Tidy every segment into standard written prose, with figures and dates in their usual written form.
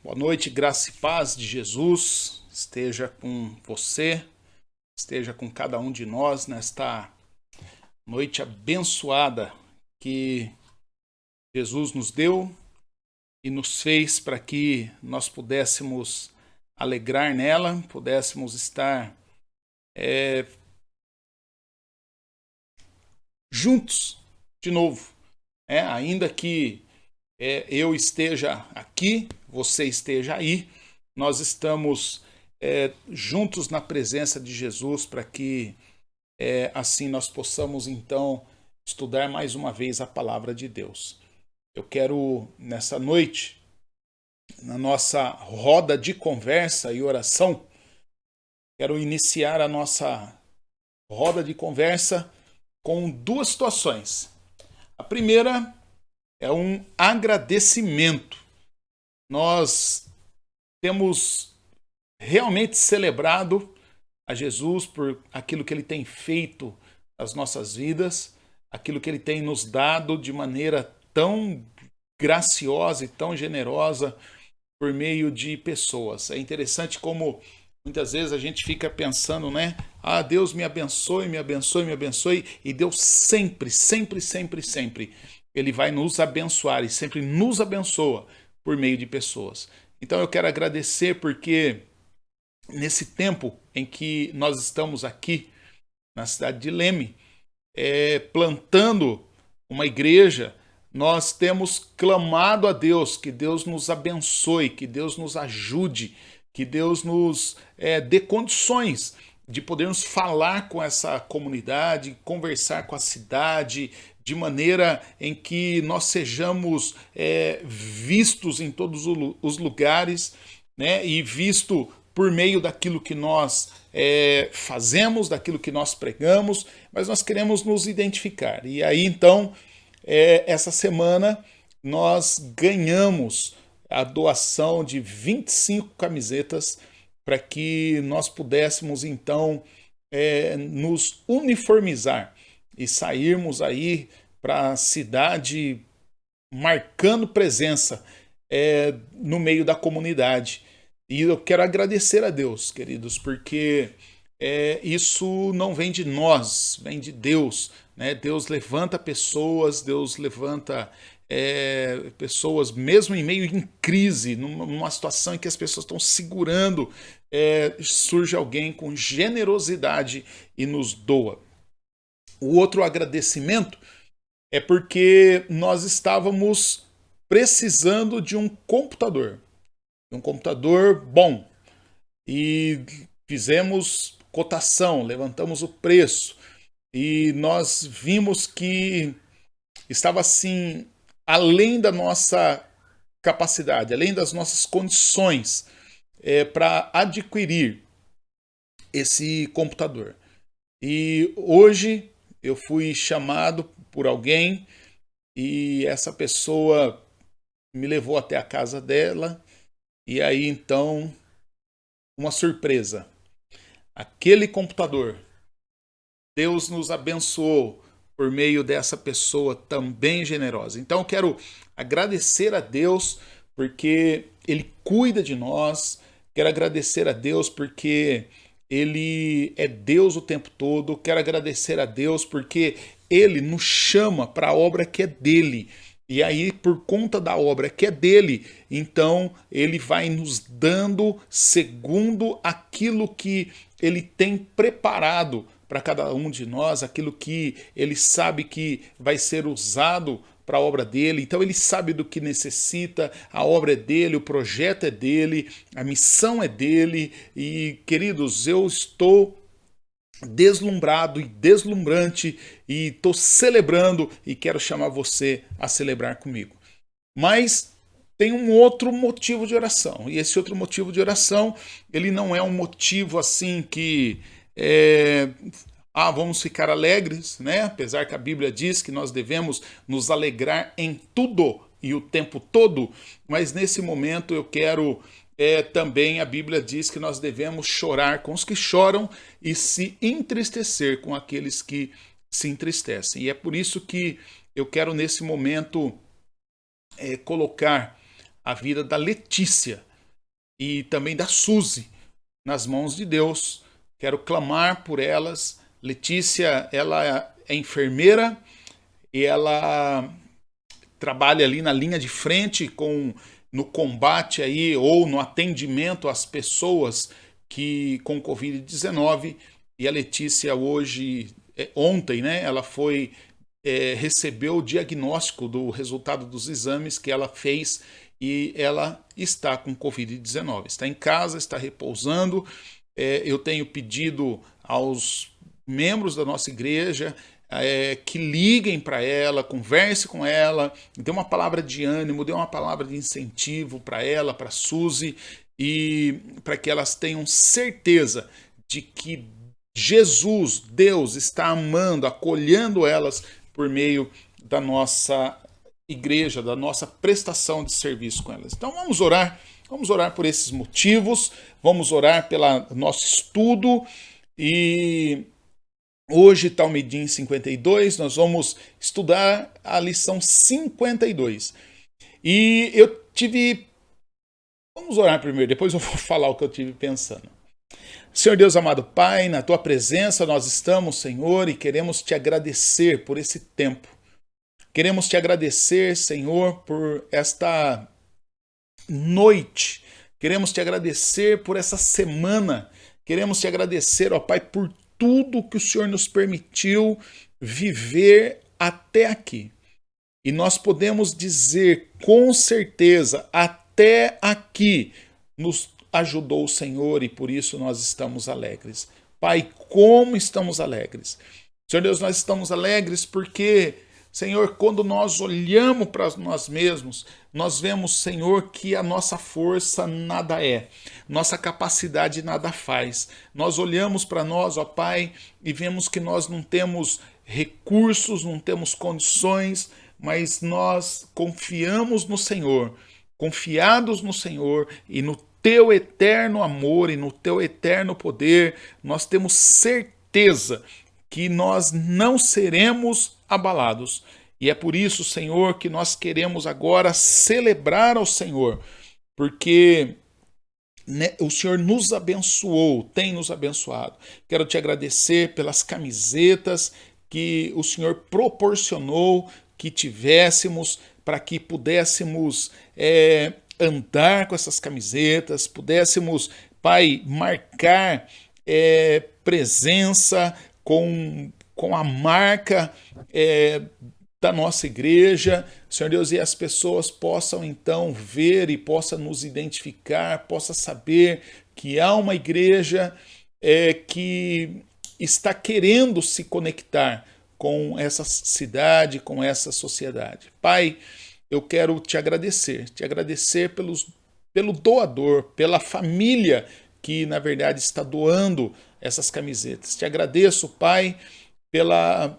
Boa noite, graça e paz de Jesus esteja com você, esteja com cada um de nós nesta noite abençoada que Jesus nos deu e nos fez para que nós pudéssemos alegrar nela, pudéssemos estar juntos de novo, ainda que eu esteja aqui, você esteja aí, nós estamos juntos na presença de Jesus para que assim nós possamos então estudar mais uma vez a palavra de Deus. Eu quero nessa noite, na nossa roda de conversa e oração, quero iniciar a nossa roda de conversa com duas situações. A primeira é um agradecimento. Nós temos realmente celebrado a Jesus por aquilo que Ele tem feito nas nossas vidas, aquilo que Ele tem nos dado de maneira tão graciosa e tão generosa por meio de pessoas. É interessante como muitas vezes a gente fica pensando, né? Ah, Deus me abençoe, me abençoe, me abençoe. E Deus sempre, sempre, sempre, sempre, Ele vai nos abençoar e sempre nos abençoa por meio de pessoas. Então eu quero agradecer porque nesse tempo em que nós estamos aqui na cidade de Leme, plantando uma igreja, nós temos clamado a Deus que Deus nos abençoe, que Deus nos ajude, que Deus nos dê condições de podermos falar com essa comunidade, conversar com a cidade, de maneira em que nós sejamos vistos em todos os lugares, né, e visto por meio daquilo que nós fazemos, daquilo que nós pregamos, mas nós queremos nos identificar. E aí, então, essa semana nós ganhamos a doação de 25 camisetas para que nós pudéssemos, então, nos uniformizar e sairmos aí para a cidade marcando presença no meio da comunidade. E eu quero agradecer a Deus, queridos, porque isso não vem de nós, vem de Deus, né? Deus levanta pessoas, Deus levanta pessoas, mesmo em meio em crise, numa situação em que as pessoas estão segurando, surge alguém com generosidade e nos doa. O outro agradecimento é porque nós estávamos precisando de um computador bom, e fizemos cotação, levantamos o preço e nós vimos que estava assim além da nossa capacidade, além das nossas condições para adquirir esse computador. E hoje eu fui chamado por alguém e essa pessoa me levou até a casa dela. E aí, então, uma surpresa. Aquele computador, Deus nos abençoou por meio dessa pessoa também generosa. Então, eu quero agradecer a Deus porque Ele cuida de nós. Quero agradecer a Deus porque Ele é Deus o tempo todo. Quero agradecer a Deus porque Ele nos chama para a obra que é dele. E aí, por conta da obra que é dele, então ele vai nos dando segundo aquilo que ele tem preparado para cada um de nós, aquilo que ele sabe que vai ser usado para a obra dele. Então ele sabe do que necessita, a obra é dele, o projeto é dele, a missão é dele. E, queridos, eu estou deslumbrado e deslumbrante e estou celebrando e quero chamar você a celebrar comigo. Mas tem um outro motivo de oração, e esse outro motivo de oração, ele não é um motivo assim que vamos ficar alegres, né? Apesar que a Bíblia diz que nós devemos nos alegrar em tudo e o tempo todo, mas nesse momento eu quero também a Bíblia diz que nós devemos chorar com os que choram e se entristecer com aqueles que se entristecem. E é por isso que eu quero nesse momento colocar a vida da Letícia e também da Suzy nas mãos de Deus. Quero clamar por elas. Letícia, ela é enfermeira e ela trabalha ali na linha de frente no combate aí ou no atendimento às pessoas que com Covid-19. E a Letícia hoje, ontem, né, ela recebeu o diagnóstico do resultado dos exames que ela fez e ela está com Covid-19. Está em casa, está repousando. Eu tenho pedido aos membros da nossa igreja que liguem para ela, converse com ela, dê uma palavra de ânimo, dê uma palavra de incentivo para ela, para a Suzy, e para que elas tenham certeza de que Jesus, Deus, está amando, acolhendo elas por meio da nossa igreja, da nossa prestação de serviço com elas. Então vamos orar por esses motivos, vamos orar pelo nosso estudo. E hoje, Talmidim 52, nós vamos estudar a lição 52. E eu tive... Vamos orar primeiro, depois eu vou falar o que eu tive pensando. Senhor Deus amado Pai, na Tua presença nós estamos, Senhor, e queremos Te agradecer por esse tempo. Queremos Te agradecer, Senhor, por esta noite. Queremos Te agradecer por essa semana. Queremos Te agradecer, ó Pai, por tudo que o Senhor nos permitiu viver até aqui. E nós podemos dizer com certeza, até aqui nos ajudou o Senhor e por isso nós estamos alegres. Pai, como estamos alegres. Senhor Deus, nós estamos alegres porque, Senhor, quando nós olhamos para nós mesmos, nós vemos, Senhor, que a nossa força nada é, nossa capacidade nada faz. Nós olhamos para nós, ó Pai, e vemos que nós não temos recursos, não temos condições, mas nós confiamos no Senhor, confiados no Senhor e no Teu eterno amor e no Teu eterno poder, nós temos certeza que nós não seremos abalados. E é por isso, Senhor, que nós queremos agora celebrar ao Senhor, porque o Senhor nos abençoou, tem nos abençoado. Quero Te agradecer pelas camisetas que o Senhor proporcionou que tivéssemos, para que pudéssemos andar com essas camisetas, pudéssemos, Pai, marcar presença com a marca da nossa igreja, Senhor Deus, e as pessoas possam então ver e possam nos identificar, possam saber que há uma igreja que está querendo se conectar com essa cidade, com essa sociedade. Pai, eu quero Te agradecer pelo doador, pela família que na verdade está doando essas camisetas. Te agradeço, Pai, pela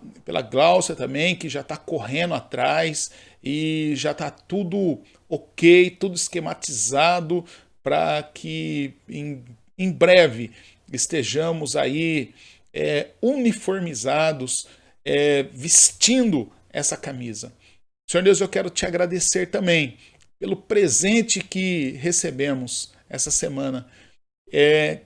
Gláucia também, que já está correndo atrás e já está tudo ok, tudo esquematizado para que em breve estejamos aí uniformizados, vestindo essa camisa. Senhor Deus, eu quero Te agradecer também pelo presente que recebemos essa semana.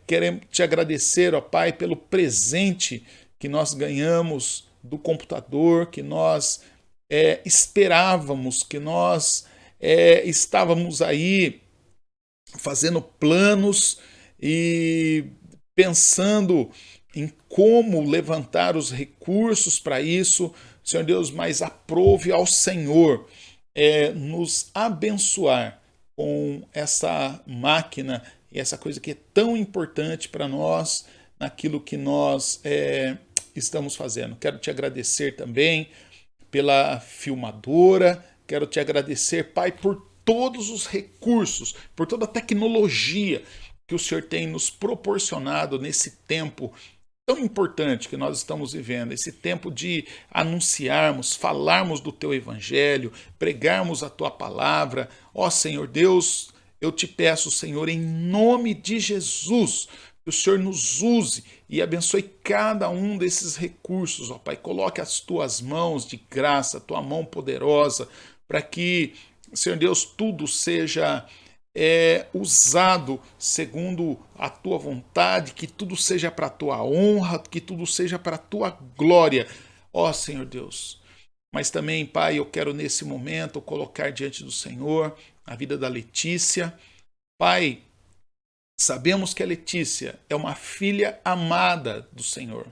Queremos Te agradecer, ó Pai, pelo presente que nós ganhamos do computador, que nós esperávamos, que nós estávamos aí fazendo planos e pensando em como levantar os recursos para isso. Senhor Deus, mas aprove ao Senhor nos abençoar com essa máquina e essa coisa que é tão importante para nós naquilo que nós estamos fazendo. Quero Te agradecer também pela filmadora, quero Te agradecer, Pai, por todos os recursos, por toda a tecnologia que o Senhor tem nos proporcionado nesse tempo tão importante que nós estamos vivendo, esse tempo de anunciarmos, falarmos do Teu Evangelho, pregarmos a Tua palavra. Ó Senhor Deus, eu Te peço, Senhor, em nome de Jesus, que o Senhor nos use e abençoe cada um desses recursos, ó Pai. Coloque as Tuas mãos de graça, a Tua mão poderosa, para que, Senhor Deus, tudo seja usado segundo a tua vontade, que tudo seja para a tua honra, que tudo seja para a tua glória, ó Senhor Deus. Mas também, Pai, eu quero nesse momento colocar diante do Senhor a vida da Letícia. Pai, sabemos que a Letícia é uma filha amada do Senhor.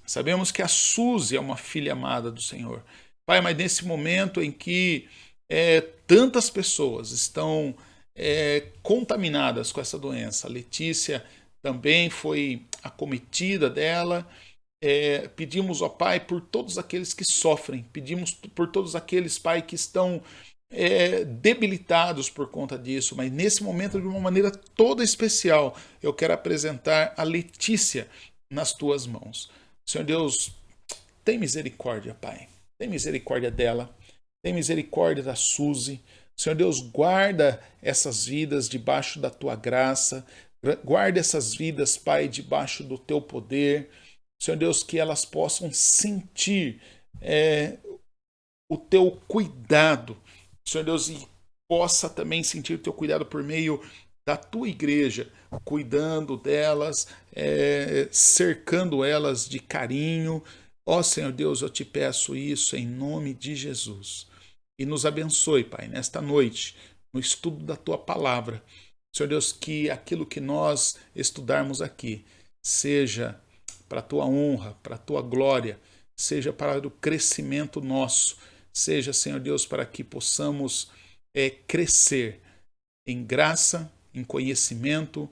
Sabemos que a Suzy é uma filha amada do Senhor. Pai, mas nesse momento em que tantas pessoas estão contaminadas com essa doença, a Letícia também foi acometida dela. Pedimos, ó Pai, por todos aqueles que sofrem, pedimos por todos aqueles, Pai, que estão debilitados por conta disso, mas nesse momento, de uma maneira toda especial, eu quero apresentar a Letícia nas tuas mãos. Senhor Deus, tem misericórdia, Pai, tem misericórdia dela, tem misericórdia da Suzy. Senhor Deus, guarda essas vidas debaixo da tua graça, guarda essas vidas, Pai, debaixo do teu poder. Senhor Deus, que elas possam sentir o teu cuidado, Senhor Deus, e possa também sentir o teu cuidado por meio da tua igreja, cuidando delas, cercando elas de carinho. Ó Senhor Deus, eu te peço isso em nome de Jesus. E nos abençoe, Pai, nesta noite, no estudo da tua palavra. Senhor Deus, que aquilo que nós estudarmos aqui seja para a tua honra, para a tua glória, seja para o crescimento nosso, seja, Senhor Deus, para que possamos crescer em graça, em conhecimento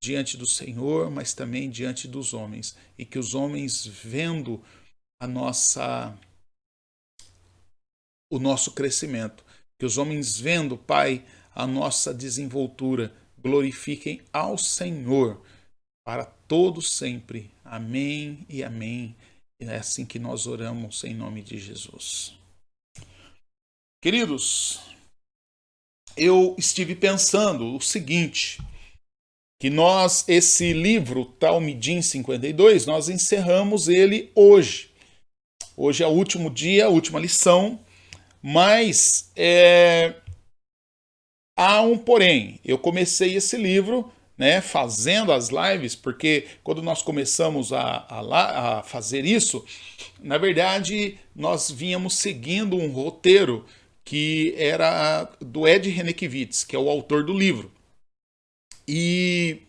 diante do Senhor, mas também diante dos homens, e que os homens, vendo o nosso crescimento, que os homens vendo, Pai, a nossa desenvoltura, glorifiquem ao Senhor para todos sempre. Amém e amém. É assim que nós oramos em nome de Jesus. Queridos, eu estive pensando o seguinte, que nós, esse livro, Talmidim 52, nós encerramos ele hoje. Hoje é o último dia, a última lição, mas há um porém. Eu comecei esse livro, fazendo as lives, porque quando nós começamos a fazer isso, na verdade, nós vínhamos seguindo um roteiro que era do Ed Renekiewicz, que é o autor do livro. E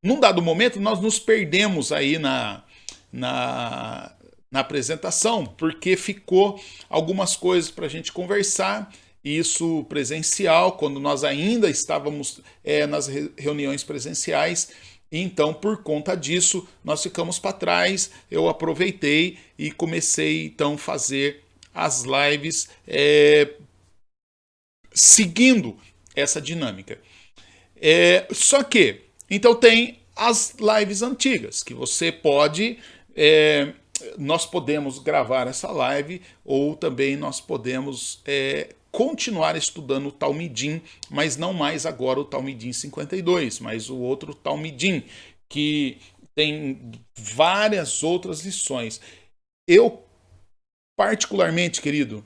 num dado momento nós nos perdemos aí na apresentação, porque ficou algumas coisas para a gente conversar, isso presencial, quando nós ainda estávamos nas reuniões presenciais. E então, por conta disso, nós ficamos para trás. Eu aproveitei e comecei então a fazer as lives seguindo essa dinâmica. Só que, então tem as lives antigas, que você pode, nós podemos gravar essa live, ou também nós podemos continuar estudando o Talmidim, mas não mais agora o Talmidim 52, mas o outro Talmidim, que tem várias outras lições. Eu, particularmente, querido,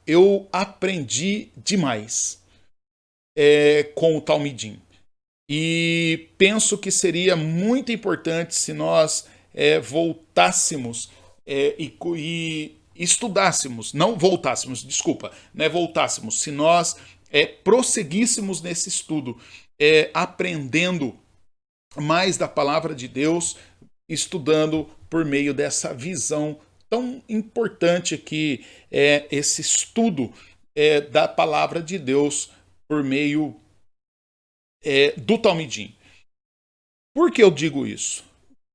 eu aprendi demais com o Talmidim. E penso que seria muito importante se nós voltássemos e estudássemos, não voltássemos, desculpa, voltássemos, se nós prosseguíssemos nesse estudo, aprendendo mais da palavra de Deus, estudando por meio dessa visão tão importante que é esse estudo da palavra de Deus por meio do Talmidim. Por que eu digo isso?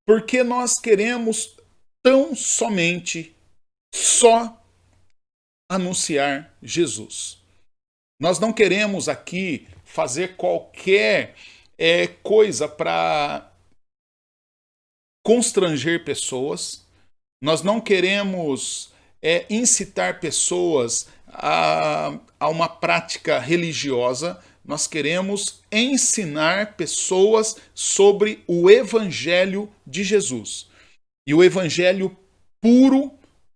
Porque nós queremos tão somente só anunciar Jesus. Nós não queremos aqui fazer qualquer coisa para constranger pessoas. Nós não queremos incitar pessoas a uma prática religiosa. Nós queremos ensinar pessoas sobre o Evangelho de Jesus. E o Evangelho puro,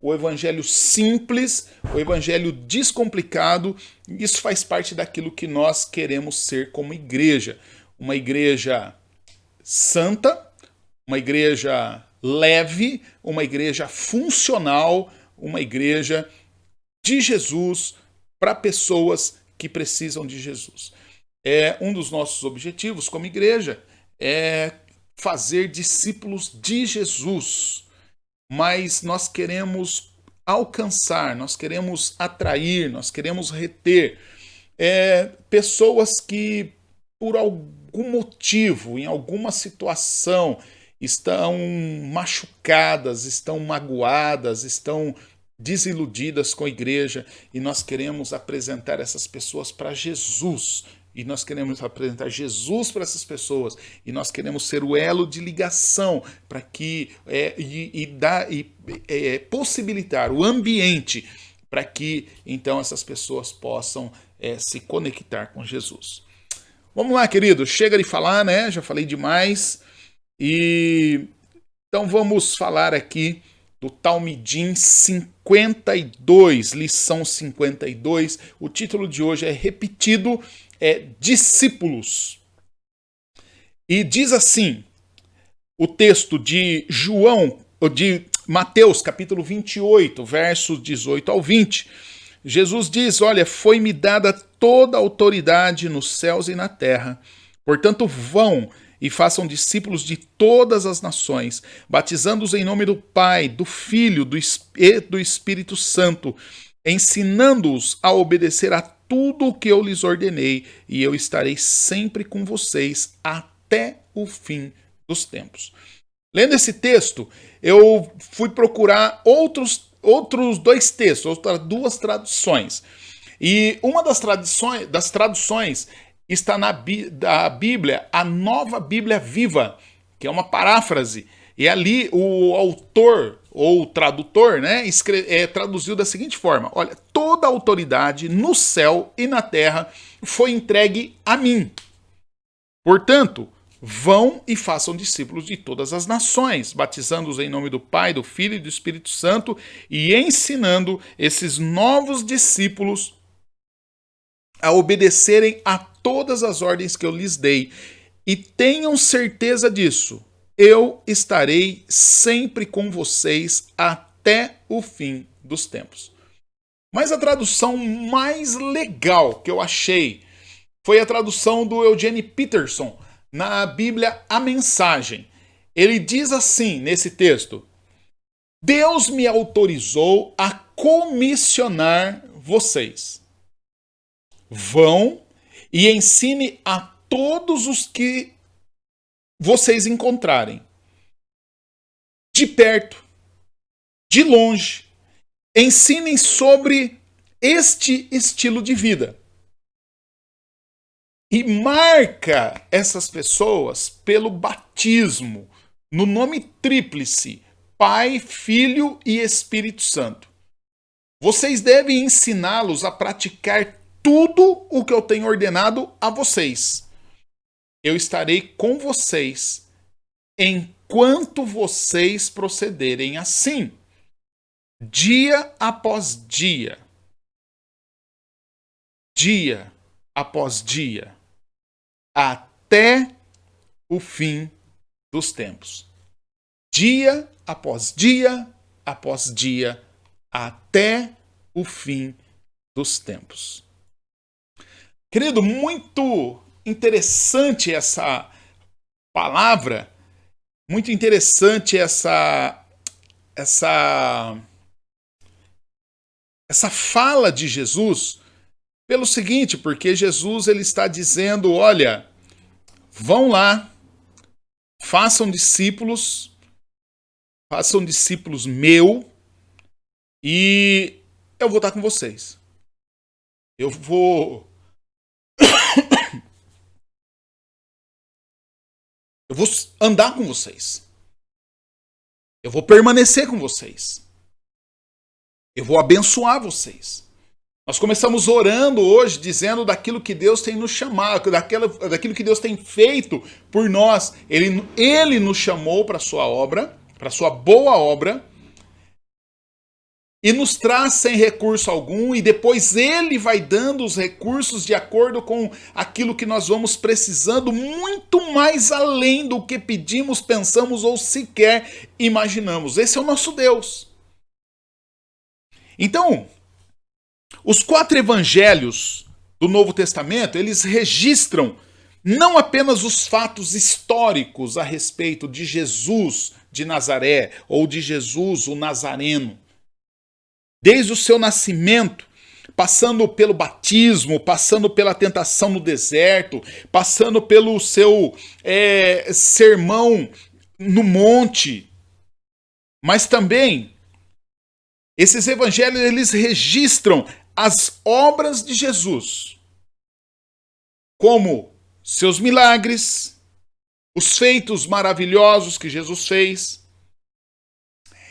o evangelho simples, o evangelho descomplicado. Isso faz parte daquilo que nós queremos ser como igreja. Uma igreja santa, uma igreja leve, uma igreja funcional, uma igreja de Jesus para pessoas que precisam de Jesus. Um dos nossos objetivos como igreja é fazer discípulos de Jesus, mas nós queremos alcançar, nós queremos atrair, nós queremos reter pessoas que, por algum motivo, em alguma situação, estão machucadas, estão magoadas, estão desiludidas com a igreja, e nós queremos apresentar essas pessoas para Jesus. E nós queremos apresentar Jesus para essas pessoas. E nós queremos ser o elo de ligação para que possibilitar o ambiente para que então essas pessoas possam se conectar com Jesus. Vamos lá, querido. Chega de falar, né? Já falei demais. E então vamos falar aqui do Talmidim 52, lição 52. O título de hoje é repetido, discípulos. E diz assim, o texto de Mateus, capítulo 28, versos 18 ao 20. Jesus diz, olha, foi-me dada toda a autoridade nos céus e na terra. Portanto, vão e façam discípulos de todas as nações, batizando-os em nome do Pai, do Filho e do Espírito Santo, ensinando-os a obedecer a tudo o que eu lhes ordenei, e eu estarei sempre com vocês até o fim dos tempos. Lendo esse texto, eu fui procurar outros dois textos, duas traduções. E uma das traduções está na Bíblia, a Nova Bíblia Viva, que é uma paráfrase. E ali o autor ou o tradutor, né, traduziu da seguinte forma: olha, toda a autoridade no céu e na terra foi entregue a mim. Portanto, vão e façam discípulos de todas as nações, batizando-os em nome do Pai, do Filho e do Espírito Santo e ensinando esses novos discípulos a obedecerem a todas as ordens que eu lhes dei. E tenham certeza disso, eu estarei sempre com vocês até o fim dos tempos. Mas a tradução mais legal que eu achei foi a tradução do Eugene Peterson na Bíblia A Mensagem. Ele diz assim nesse texto: Deus me autorizou a comissionar vocês. Vão e ensine a todos os que vocês encontrarem, de perto, de longe. Ensinem sobre este estilo de vida. E marca essas pessoas pelo batismo, no nome tríplice, Pai, Filho e Espírito Santo. Vocês devem ensiná-los a praticar tudo o que eu tenho ordenado a vocês. Eu estarei com vocês enquanto vocês procederem assim, dia após dia, dia após dia, até o fim dos tempos. Dia após dia, após dia, até o fim dos tempos. Querido, muito interessante essa palavra, muito interessante essa fala de Jesus, pelo seguinte, porque Jesus ele está dizendo, olha, vão lá, façam discípulos meu, e eu vou estar com vocês. Eu vou andar com vocês. Eu vou permanecer com vocês. Eu vou abençoar vocês. Nós começamos orando hoje, dizendo daquilo que Deus tem nos chamado, daquilo que Deus tem feito por nós. Ele nos chamou para a sua obra, para a sua boa obra. e nos traz sem recurso algum, e depois ele vai dando os recursos de acordo com aquilo que nós vamos precisando, muito mais além do que pedimos, pensamos ou sequer imaginamos. Esse é o nosso Deus. Então, os 4 evangelhos do Novo Testamento, eles registram não apenas os fatos históricos a respeito de Jesus de Nazaré ou de Jesus o Nazareno, desde o seu nascimento, passando pelo batismo, passando pela tentação no deserto, passando pelo seu sermão no monte, mas também esses evangelhos eles registram as obras de Jesus, como seus milagres, os feitos maravilhosos que Jesus fez.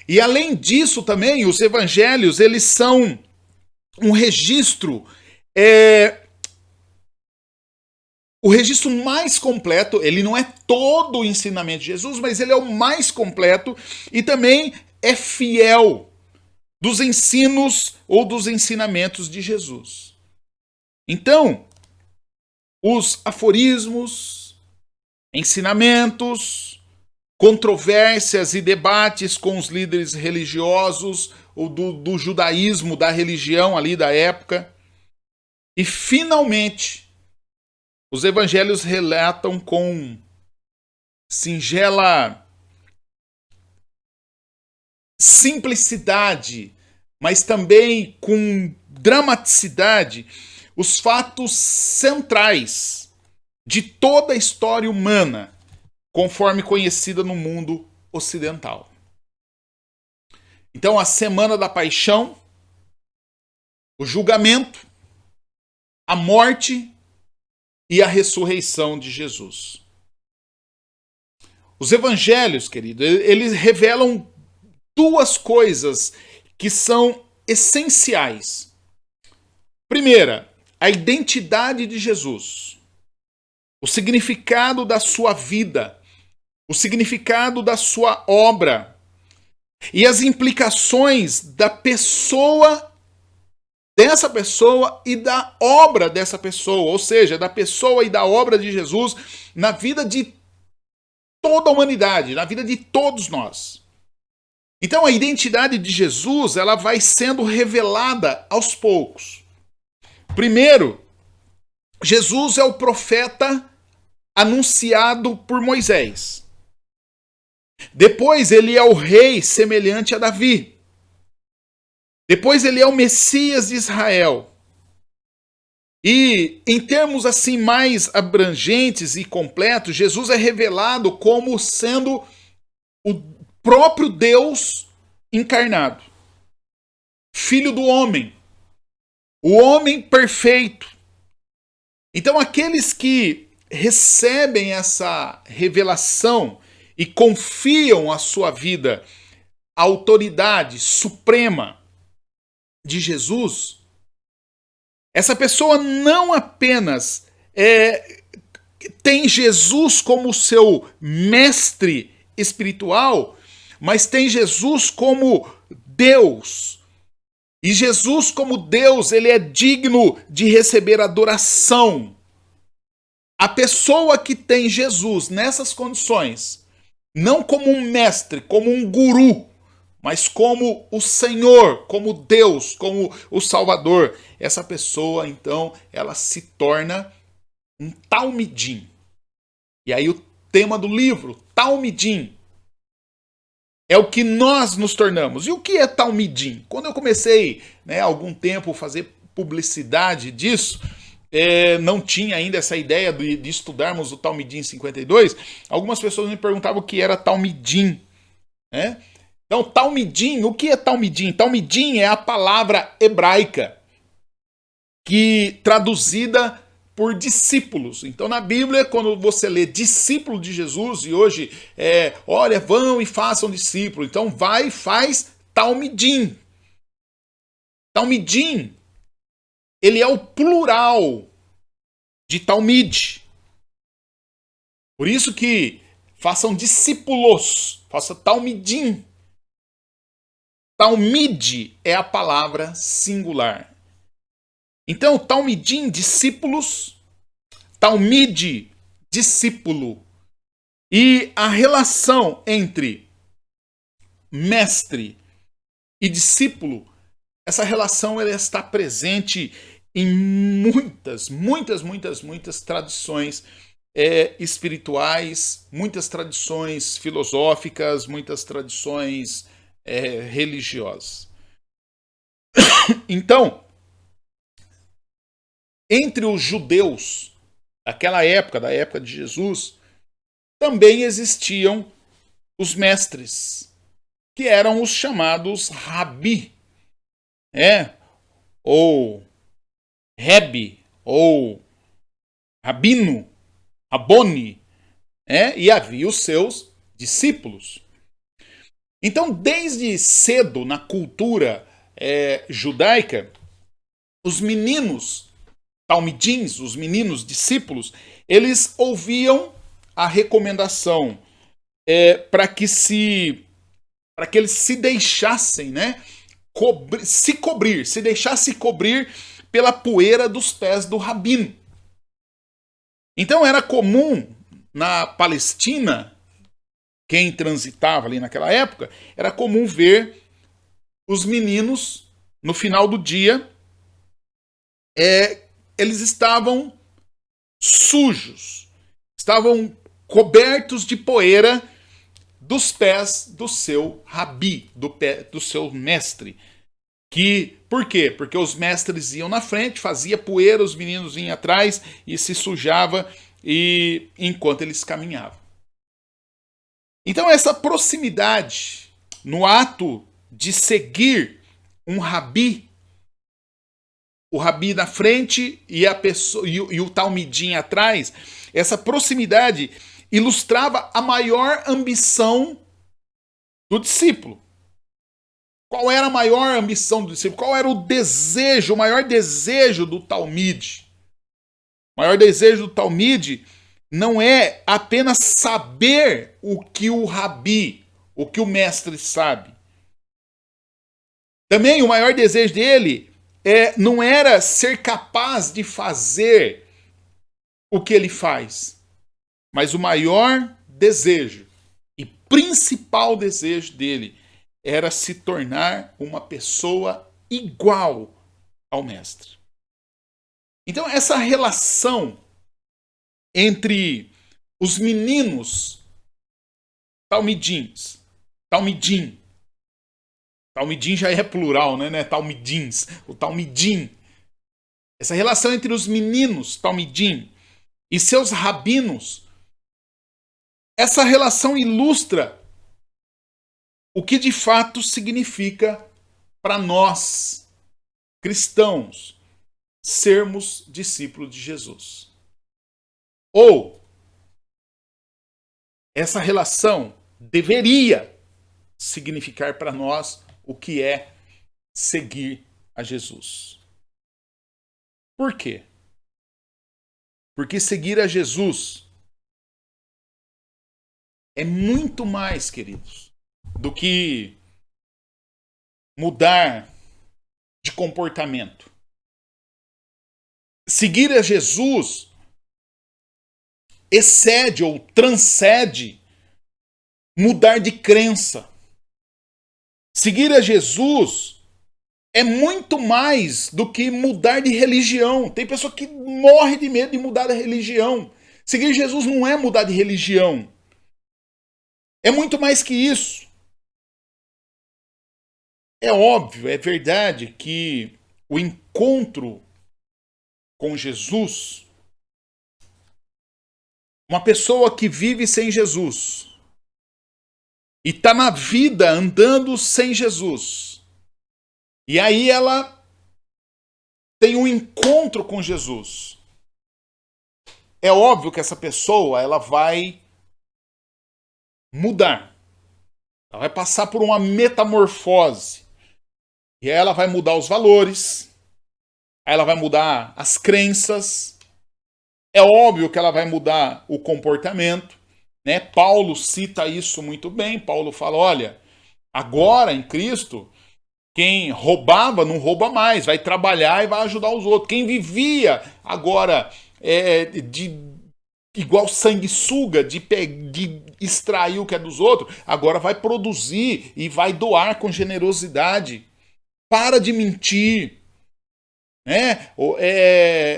E além disso também, os evangelhos, eles são um registro, o registro mais completo. Ele não é todo o ensinamento de Jesus, mas ele é o mais completo e também é fiel dos ensinos ou dos ensinamentos de Jesus. Então, os aforismos, ensinamentos, controvérsias e debates com os líderes religiosos ou do judaísmo, da religião ali da época. E, finalmente, os evangelhos relatam com singela simplicidade, mas também com dramaticidade, os fatos centrais de toda a história humana, conforme conhecida no mundo ocidental. Então, a Semana da Paixão, o julgamento, a morte e a ressurreição de Jesus. Os evangelhos, querido, eles revelam 2 coisas que são essenciais. Primeira, a identidade de Jesus, o significado da sua vida, o significado da sua obra e as implicações da pessoa, dessa pessoa e da obra dessa pessoa, ou seja, da pessoa e da obra de Jesus na vida de toda a humanidade, na vida de todos nós. Então a identidade de Jesus, ela vai sendo revelada aos poucos. Primeiro, Jesus é o profeta anunciado por Moisés. Depois ele é o rei semelhante a Davi. Depois ele é o Messias de Israel. E em termos assim mais abrangentes e completos, Jesus é revelado como sendo o próprio Deus encarnado. Filho do homem. O homem perfeito. Então aqueles que recebem essa revelação e confiam a sua vida à autoridade suprema de Jesus, essa pessoa não apenas tem Jesus como seu mestre espiritual, mas tem Jesus como Deus. E Jesus como Deus, ele é digno de receber adoração. A pessoa que tem Jesus nessas condições, não como um mestre, como um guru, mas como o Senhor, como Deus, como o Salvador, essa pessoa, então, ela se torna um talmidim. E aí o tema do livro, talmidim, é o que nós nos tornamos. E o que é talmidim? Quando eu comecei, há algum tempo, fazer publicidade disso, não tinha ainda essa ideia de estudarmos o Talmidim 52, algumas pessoas me perguntavam o que era Talmidim. Então, Talmidim, o que é Talmidim? Talmidim é a palavra hebraica que traduzida por discípulos. Então, na Bíblia, quando você lê discípulo de Jesus, e hoje olha, vão e façam discípulo. Então, vai e faz Talmidim. Talmidim, ele é o plural de Talmid. Por isso que façam discípulos, faça Talmidim. Talmide é a palavra singular. Então, talmidim, discípulos, talmide, discípulo. E a relação entre mestre e discípulo, essa relação ela está presente em muitas tradições espirituais, muitas tradições filosóficas, muitas tradições religiosas. Então, entre os judeus daquela época, da época de Jesus, também existiam os mestres, que eram os chamados rabi, ou Rebbe, ou Rabino, Rabone, e havia os seus discípulos. Então, desde cedo, na cultura judaica, os meninos talmidins, os meninos discípulos, eles ouviam a recomendação para que eles se deixassem, se deixasse cobrir pela poeira dos pés do rabino. Então era comum na Palestina, quem transitava ali naquela época, era comum ver os meninos no final do dia, eles estavam sujos, estavam cobertos de poeira dos pés do seu rabi, do seu mestre. Por quê? Porque os mestres iam na frente, fazia poeira, os meninos vinham atrás e se sujava enquanto eles caminhavam. Então essa proximidade no ato de seguir um rabi, o rabi na frente e o talmidim atrás, essa proximidade ilustrava a maior ambição do discípulo. Qual era a maior ambição do discípulo? Qual era o maior desejo do talmide? O maior desejo do talmide não é apenas saber o que o rabi, o que o mestre sabe. Também o maior desejo dele não era ser capaz de fazer o que ele faz, mas o maior desejo e principal desejo dele era se tornar uma pessoa igual ao mestre. Então essa relação entre os meninos talmidim já é plural, né? Talmidins, o talmidim. Essa relação entre os meninos talmidim e seus rabinos, essa relação ilustra o que de fato significa para nós, cristãos, sermos discípulos de Jesus. Ou, essa relação deveria significar para nós o que é seguir a Jesus. Por quê? Porque seguir a Jesus é muito mais, queridos, do que mudar de comportamento. Seguir a Jesus excede ou transcende mudar de crença. Seguir a Jesus é muito mais do que mudar de religião. Tem pessoa que morre de medo de mudar de religião. Seguir Jesus não é mudar de religião. É muito mais que isso. É óbvio, é verdade que o encontro com Jesus, uma pessoa que vive sem Jesus e está na vida andando sem Jesus, e aí ela tem um encontro com Jesus, é óbvio que essa pessoa ela vai mudar, ela vai passar por uma metamorfose, e aí ela vai mudar os valores, aí ela vai mudar as crenças, é óbvio que ela vai mudar o comportamento, Paulo cita isso muito bem. Paulo fala, olha, agora em Cristo, Quem roubava não rouba mais, vai trabalhar e vai ajudar os outros. Quem vivia agora de igual sanguessuga, de extrair o que é dos outros, agora vai produzir e vai doar com generosidade. Para de mentir, né?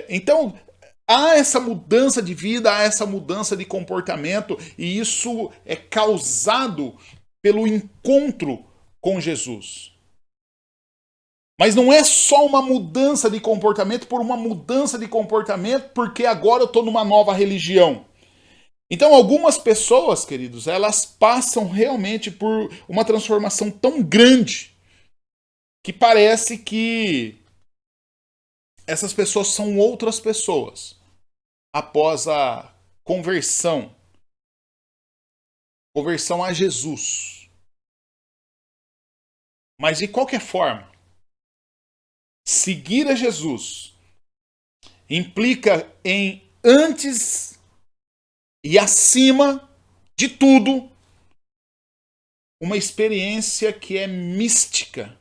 Então há essa mudança de vida, há essa mudança de comportamento, e isso é causado pelo encontro com Jesus. Mas não é só uma mudança de comportamento por uma mudança de comportamento porque agora eu estou numa nova religião. Então, algumas pessoas, queridos, elas passam realmente por uma transformação tão grande que parece que essas pessoas são outras pessoas após a conversão, conversão a Jesus. Mas de qualquer forma, seguir a Jesus implica em antes e acima de tudo uma experiência que é mística,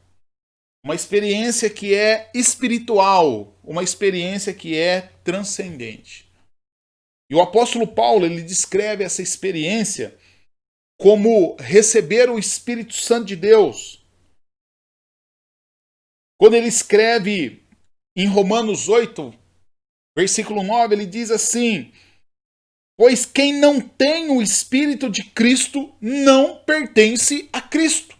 uma experiência que é espiritual, uma experiência que é transcendente. E o apóstolo Paulo, ele descreve essa experiência como receber o Espírito Santo de Deus. Quando ele escreve em Romanos 8, versículo 9, ele diz assim: pois quem não tem o Espírito de Cristo não pertence a Cristo.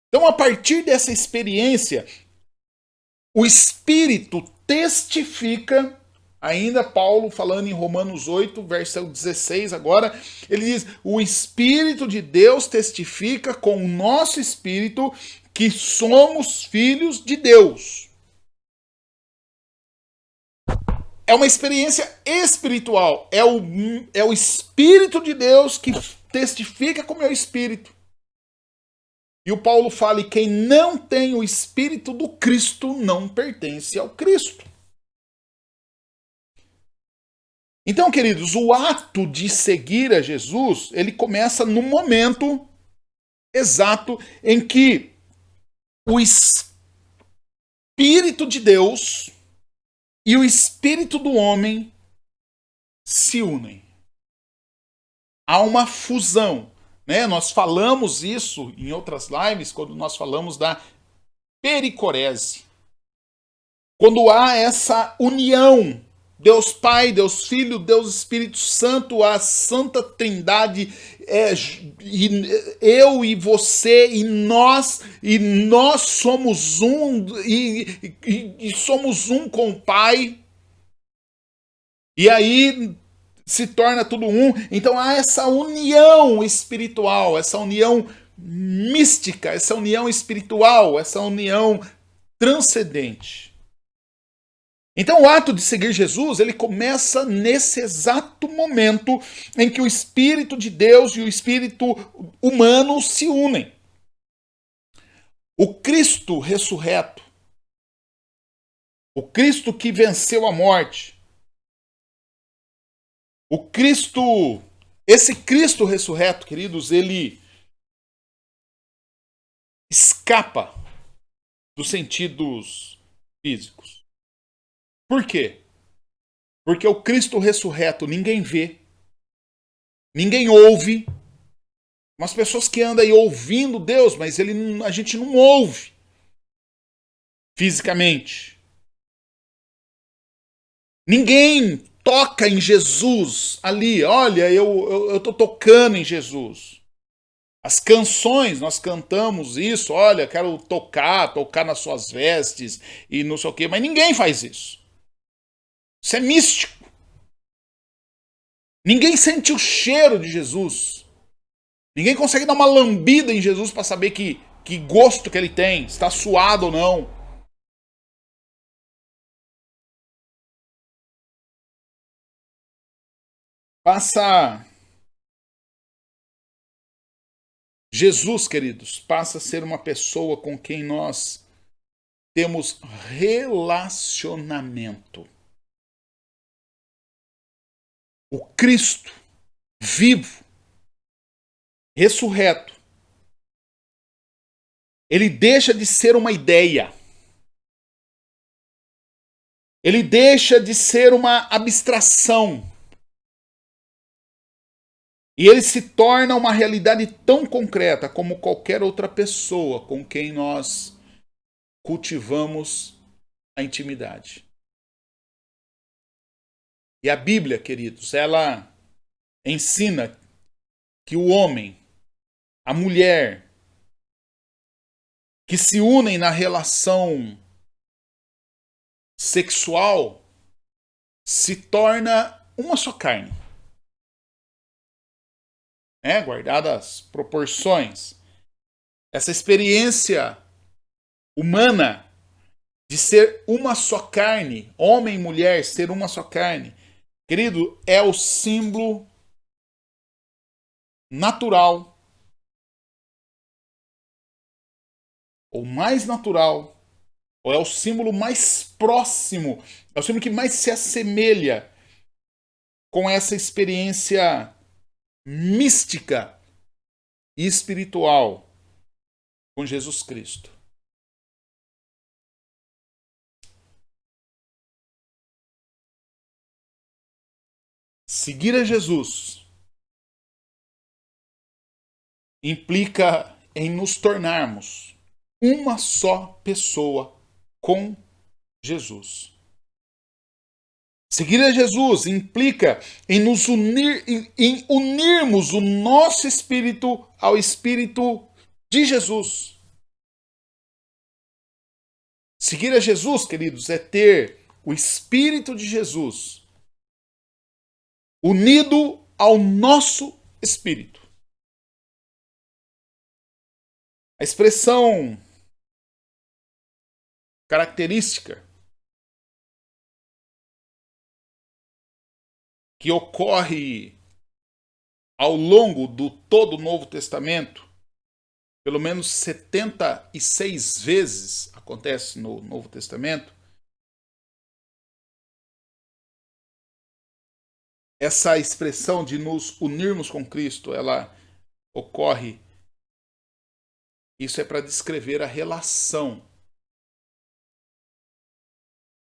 Então, a partir dessa experiência, o Espírito testifica, ainda Paulo falando em Romanos 8, versículo 16 agora, ele diz: o Espírito de Deus testifica com o nosso espírito que somos filhos de Deus. É uma experiência espiritual, é o Espírito de Deus que testifica com o meu espírito. E o Paulo fala: e quem não tem o Espírito do Cristo não pertence ao Cristo. Então, queridos, o ato de seguir a Jesus, ele começa no momento exato em que o Espírito de Deus e o Espírito do homem se unem. Há uma fusão, né? Nós falamos isso em outras lives, quando nós falamos da pericorese. Quando há essa união, Deus Pai, Deus Filho, Deus Espírito Santo, a Santa Trindade, eu e você e nós somos um, e somos um com o Pai. E aí se torna tudo um. Então há essa união espiritual, essa união mística, essa união espiritual, essa união transcendente. Então o ato de seguir Jesus, ele começa nesse exato momento em que o Espírito de Deus e o Espírito humano se unem. O Cristo ressurreto, o Cristo que venceu a morte, o Cristo, esse Cristo ressurreto, queridos, ele escapa dos sentidos físicos. Por quê? Porque o Cristo ressurreto ninguém vê, ninguém ouve. Umas pessoas que andam aí ouvindo Deus, mas a gente não ouve fisicamente. Ninguém toca em Jesus ali. Olha, eu tô tocando em Jesus. As canções, nós cantamos isso. Olha, quero tocar nas suas vestes e não sei o quê. Mas ninguém faz isso. Isso é místico. Ninguém sente o cheiro de Jesus. Ninguém consegue dar uma lambida em Jesus para saber que gosto que ele tem, se está suado ou não. Jesus, queridos, passa a ser uma pessoa com quem nós temos relacionamento. O Cristo vivo, ressurreto, Ele deixa de ser uma ideia. Ele deixa de ser uma abstração. E ele se torna uma realidade tão concreta como qualquer outra pessoa com quem nós cultivamos a intimidade. E a Bíblia, queridos, ela ensina que o homem, a mulher, que se unem na relação sexual, se torna uma só carne. Guardadas as proporções. Essa experiência humana de ser uma só carne, homem e mulher, ser uma só carne, querido, é o símbolo natural, ou mais natural, ou é o símbolo mais próximo, é o símbolo que mais se assemelha com essa experiência mística e espiritual com Jesus Cristo. Seguir a Jesus implica em nos tornarmos uma só pessoa com Jesus. Seguir a Jesus implica em nos unir, em unirmos o nosso espírito ao espírito de Jesus. Seguir a Jesus, queridos, é ter o espírito de Jesus unido ao nosso espírito. A expressão característica que ocorre ao longo do todo o Novo Testamento, pelo menos 76 vezes acontece no Novo Testamento, essa expressão de nos unirmos com Cristo, ela ocorre, isso é para descrever a relação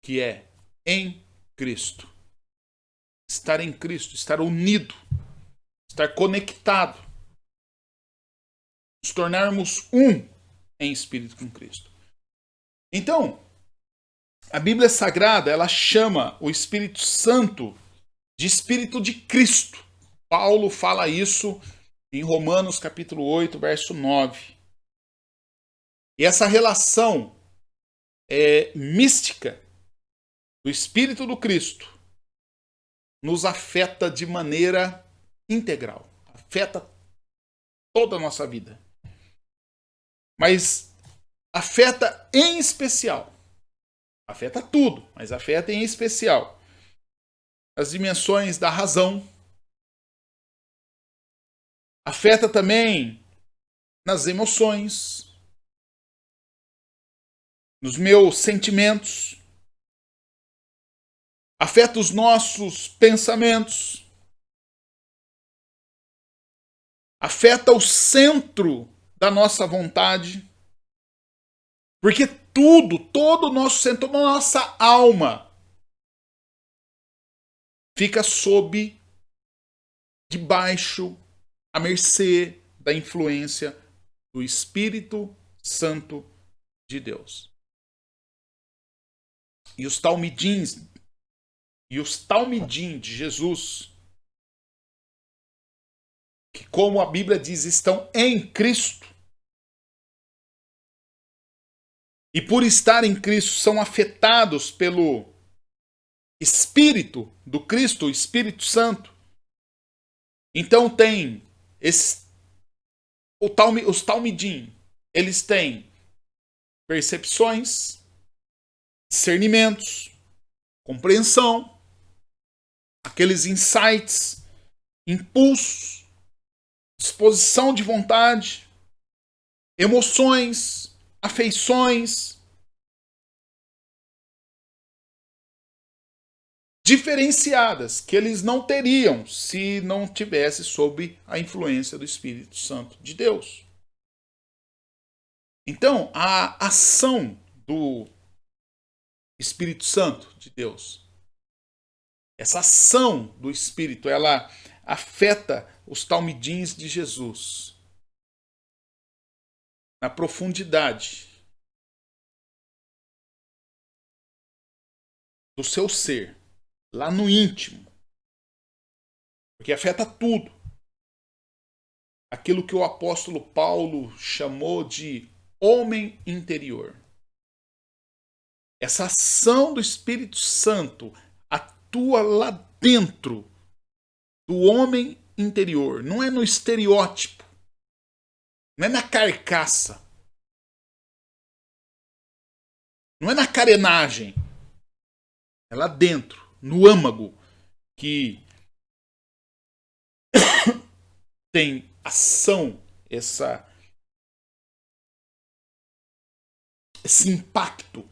que é em Cristo. Estar em Cristo, estar unido, estar conectado, nos tornarmos um em espírito com Cristo. Então, a Bíblia Sagrada, ela chama o Espírito Santo de Espírito de Cristo. Paulo fala isso em Romanos capítulo 8, verso 9. E essa relação mística do Espírito do Cristo nos afeta de maneira integral. Afeta toda a nossa vida. Mas afeta em especial. Afeta tudo, mas afeta em especial as dimensões da razão. Afeta também nas emoções, nos meus sentimentos. Afeta os nossos pensamentos. Afeta o centro da nossa vontade. Porque todo o nosso centro, toda a nossa alma fica debaixo, à mercê da influência do Espírito Santo de Deus. E os talmidim de Jesus, que como a Bíblia diz, estão em Cristo, e por estar em Cristo são afetados pelo Espírito do Cristo, o Espírito Santo. Então tem os talmidim, eles têm percepções, discernimentos, compreensão, aqueles insights, impulsos, disposição de vontade, emoções, afeições, diferenciadas que eles não teriam se não tivesse sob a influência do Espírito Santo de Deus. Então, a ação do Espírito Santo de Deus, essa ação do Espírito, ela afeta os talmidins de Jesus na profundidade do seu ser, lá no íntimo, porque afeta tudo. Aquilo que o apóstolo Paulo chamou de homem interior. Essa ação do Espírito Santo atua lá dentro do homem interior, não é no estereótipo, não é na carcaça, não é na carenagem, é lá dentro, no âmago, que tem ação, esse impacto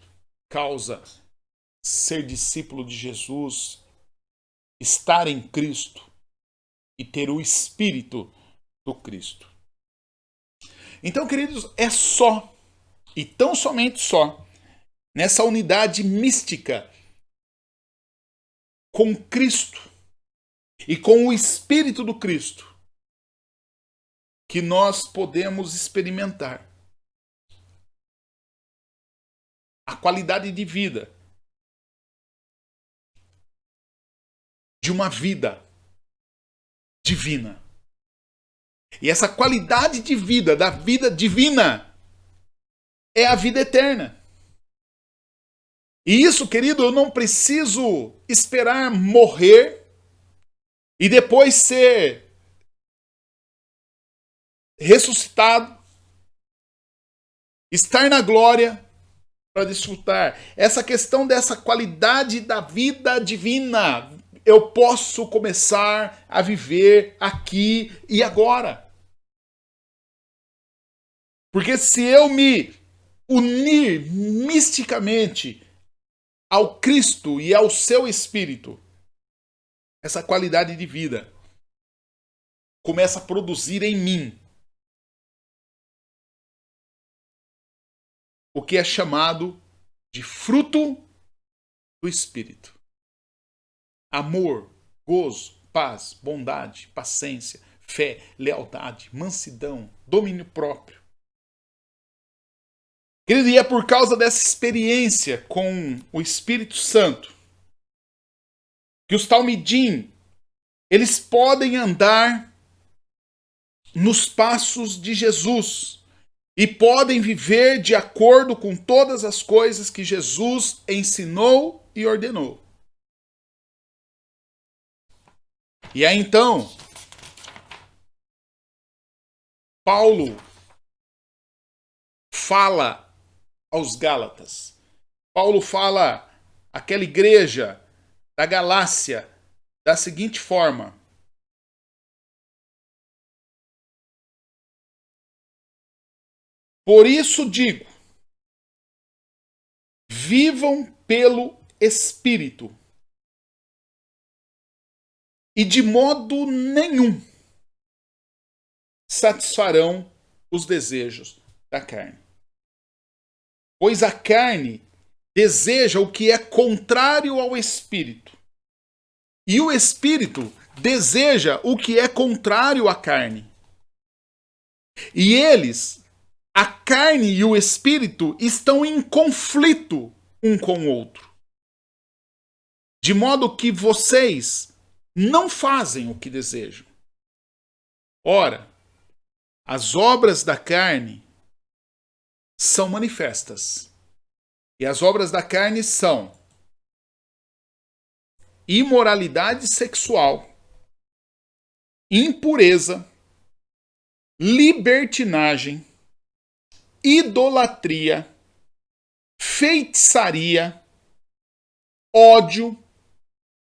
causa ser discípulo de Jesus, estar em Cristo e ter o Espírito do Cristo. Então, queridos, é só, e tão somente só, nessa unidade mística com Cristo e com o Espírito do Cristo que nós podemos experimentar a qualidade de vida de uma vida divina. E essa qualidade de vida, da vida divina, é a vida eterna. E isso, querido, eu não preciso esperar morrer e depois ser ressuscitado, estar na glória para desfrutar. Essa questão dessa qualidade da vida divina, eu posso começar a viver aqui e agora. Porque se eu me unir misticamente ao Cristo e ao seu Espírito, essa qualidade de vida começa a produzir em mim o que é chamado de fruto do Espírito. Amor, gozo, paz, bondade, paciência, fé, lealdade, mansidão, domínio próprio. Querido, e é por causa dessa experiência com o Espírito Santo que os talmidim, eles podem andar nos passos de Jesus e podem viver de acordo com todas as coisas que Jesus ensinou e ordenou. E aí então, Paulo fala aos Gálatas. Paulo fala àquela igreja da Galácia da seguinte forma: por isso digo, vivam pelo Espírito, e de modo nenhum satisfarão os desejos da carne. Pois a carne deseja o que é contrário ao Espírito, e o Espírito deseja o que é contrário à carne. E eles, a carne e o Espírito, estão em conflito um com o outro. De modo que vocês não fazem o que desejam. Ora, as obras da carne são manifestas. E as obras da carne são imoralidade sexual, impureza, libertinagem, idolatria, feitiçaria, ódio,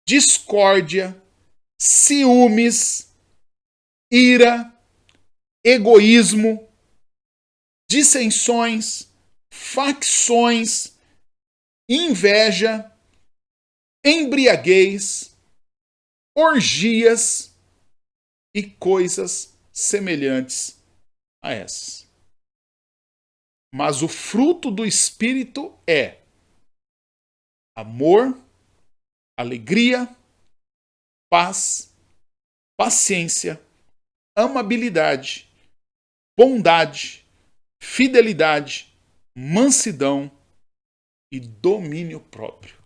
discórdia, ciúmes, ira, egoísmo, dissensões, facções, inveja, embriaguez, orgias e coisas semelhantes a essas. Mas o fruto do Espírito é amor, alegria, paz, paciência, amabilidade, bondade, fidelidade, mansidão e domínio próprio.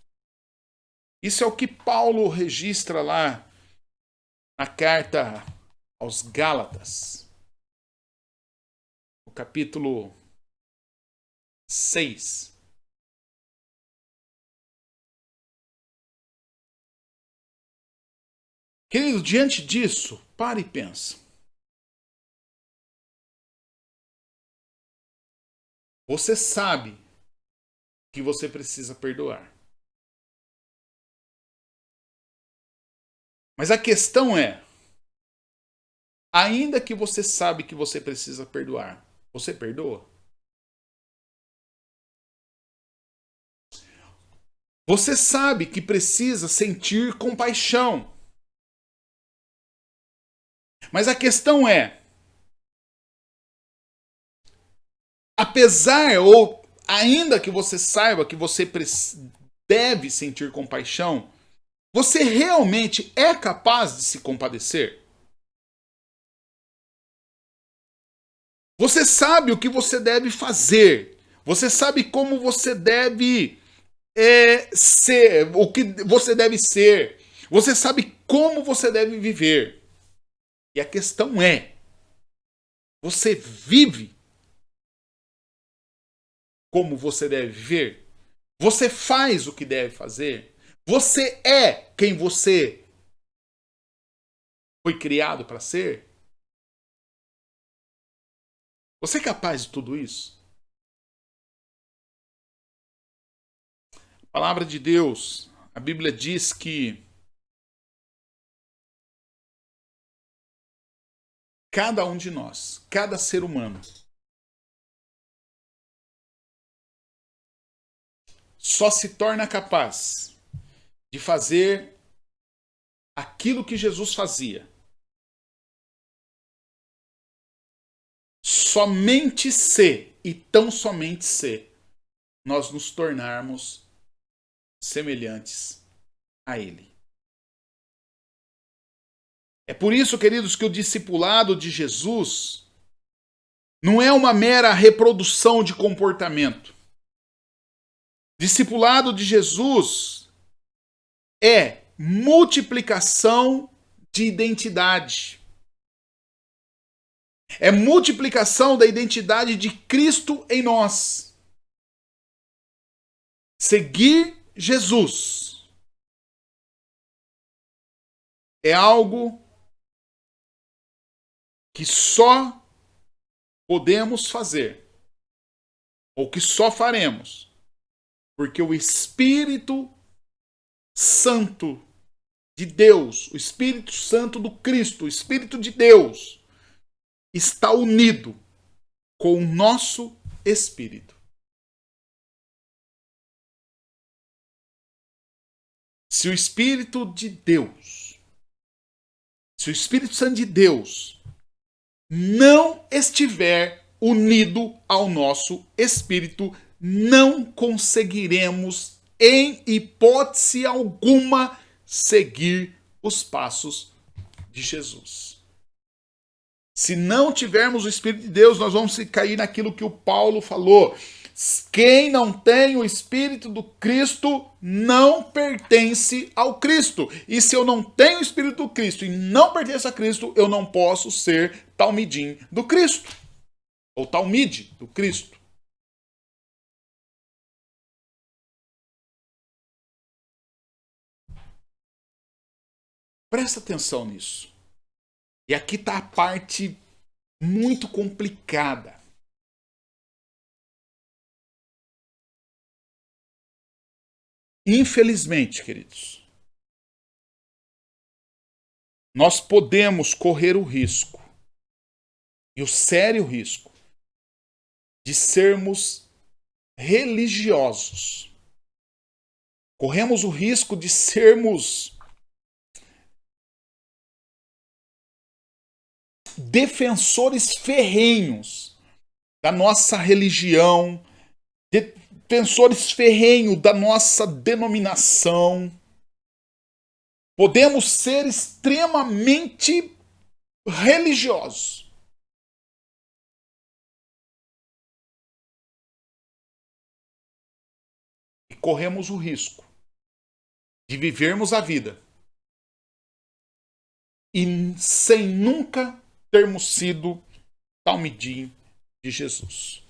Isso é o que Paulo registra lá na carta aos Gálatas, no capítulo 6. Querido, diante disso, para e pensa. Você sabe que você precisa perdoar. Mas a questão é, ainda que você sabe que você precisa perdoar, você perdoa? Você sabe que precisa sentir compaixão. Mas a questão é, apesar ou ainda que você saiba que você deve sentir compaixão, você realmente é capaz de se compadecer? Você sabe o que você deve fazer. Você sabe como você deve ser, o que você deve ser. Você sabe como você deve viver. E a questão é, você vive como você deve viver? Você faz o que deve fazer? Você é quem você foi criado para ser? Você é capaz de tudo isso? A palavra de Deus, a Bíblia diz que cada um de nós, cada ser humano, só se torna capaz de fazer aquilo que Jesus fazia. Somente se, e tão somente se, nós nos tornarmos semelhantes a Ele. É por isso, queridos, que o discipulado de Jesus não é uma mera reprodução de comportamento. Discipulado de Jesus é multiplicação de identidade. É multiplicação da identidade de Cristo em nós. Seguir Jesus é algo que só podemos fazer, ou que só faremos, porque o Espírito Santo de Deus, o Espírito Santo do Cristo, o Espírito de Deus, está unido com o nosso espírito. Se o Espírito de Deus, se o Espírito Santo de Deus não estiver unido ao nosso espírito, não conseguiremos, em hipótese alguma, seguir os passos de Jesus. Se não tivermos o Espírito de Deus, nós vamos cair naquilo que o Paulo falou. Quem não tem o Espírito do Cristo não pertence ao Cristo. E se eu não tenho o Espírito do Cristo e não pertenço a Cristo, eu não posso ser talmidim do Cristo. Ou talmide do Cristo. Presta atenção nisso. E aqui está a parte muito complicada. Infelizmente, queridos, nós podemos correr o risco, e o sério risco, de sermos religiosos. Corremos o risco de sermos defensores ferrenhos da nossa religião, defensores ferrenhos da nossa denominação. Podemos ser extremamente religiosos. E corremos o risco de vivermos a vida e sem nunca termos sido talmidim de Jesus.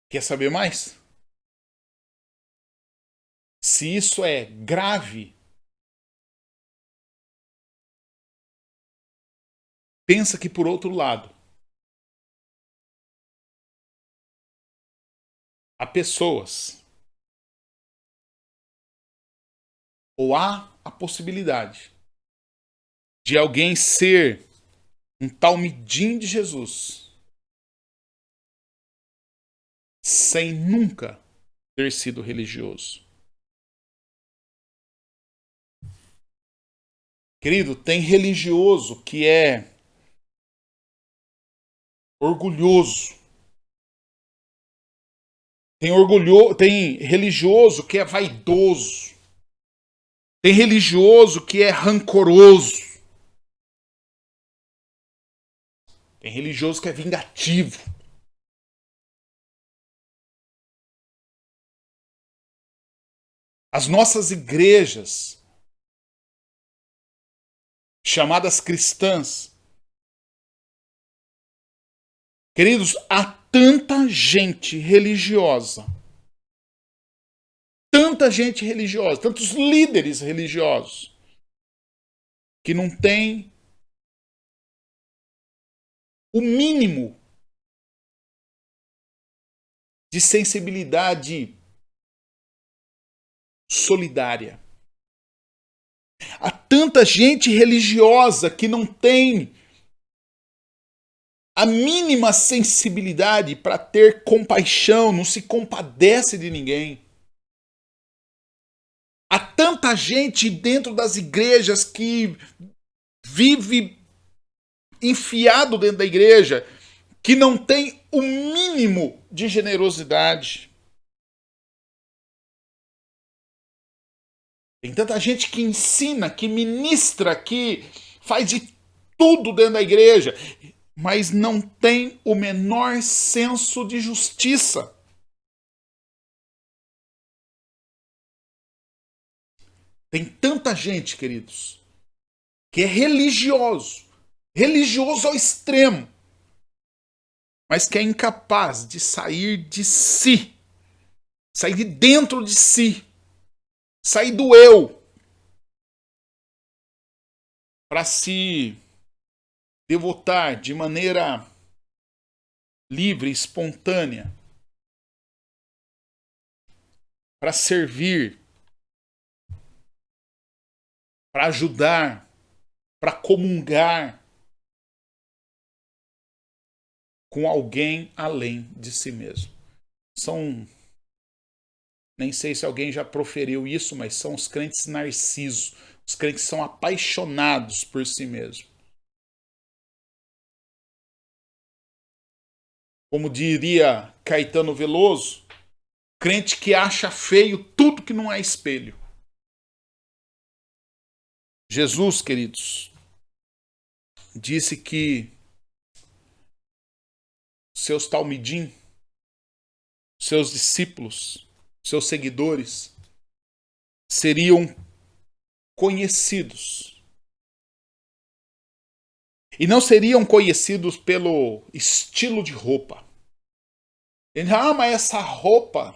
Quer saber mais? Se isso é grave, pensa que por outro lado, há pessoas ou há a possibilidade de alguém ser um talmidim de Jesus sem nunca ter sido religioso. Querido, tem religioso que é orgulhoso. Tem religioso que é vaidoso. Tem religioso que é rancoroso. Tem religioso que é vingativo. As nossas igrejas, chamadas cristãs, queridos, há tanta gente religiosa, tantos líderes religiosos, que não tem o mínimo de sensibilidade solidária. Há tanta gente religiosa que não tem a mínima sensibilidade para ter compaixão, não se compadece de ninguém. Há tanta gente dentro das igrejas que vive enfiado dentro da igreja que não tem o mínimo de generosidade. Tem tanta gente que ensina, que ministra, que faz de tudo dentro da igreja, mas não tem o menor senso de justiça. Tem tanta gente, queridos, que é religioso ao extremo, mas que é incapaz de sair de si, sair de dentro de si, sair do eu, para se devotar de maneira livre, espontânea, para servir, para ajudar, para comungar com alguém além de si mesmo. Nem sei se alguém já proferiu isso, mas são os crentes narcisos, os crentes que são apaixonados por si mesmo. Como diria Caetano Veloso, crente que acha feio tudo que não é espelho. Jesus, queridos, disse que seus talmidim, seus discípulos, seus seguidores seriam conhecidos. E não seriam conhecidos pelo estilo de roupa. Mas essa roupa,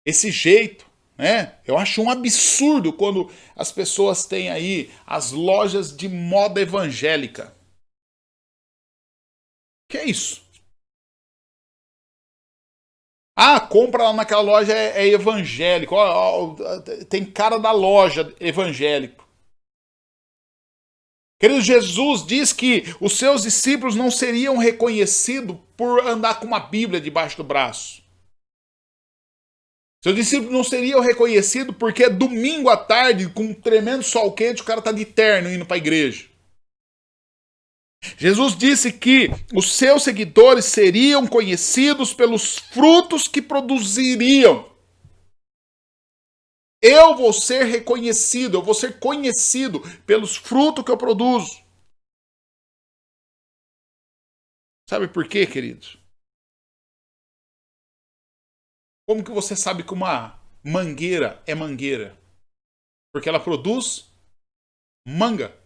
esse jeito, né? Eu acho um absurdo quando as pessoas têm aí as lojas de moda evangélica. Que é isso? Compra lá naquela loja é evangélico. Tem cara da loja evangélico. Querido, Jesus diz que os seus discípulos não seriam reconhecidos por andar com uma Bíblia debaixo do braço. Seu discípulo não seria reconhecido porque é domingo à tarde, com um tremendo sol quente, o cara está de terno indo para a igreja. Jesus disse que os seus seguidores seriam conhecidos pelos frutos que produziriam. Eu vou ser reconhecido, eu vou ser conhecido pelos frutos que eu produzo. Sabe por quê, queridos? Como que você sabe que uma mangueira é mangueira? Porque ela produz manga.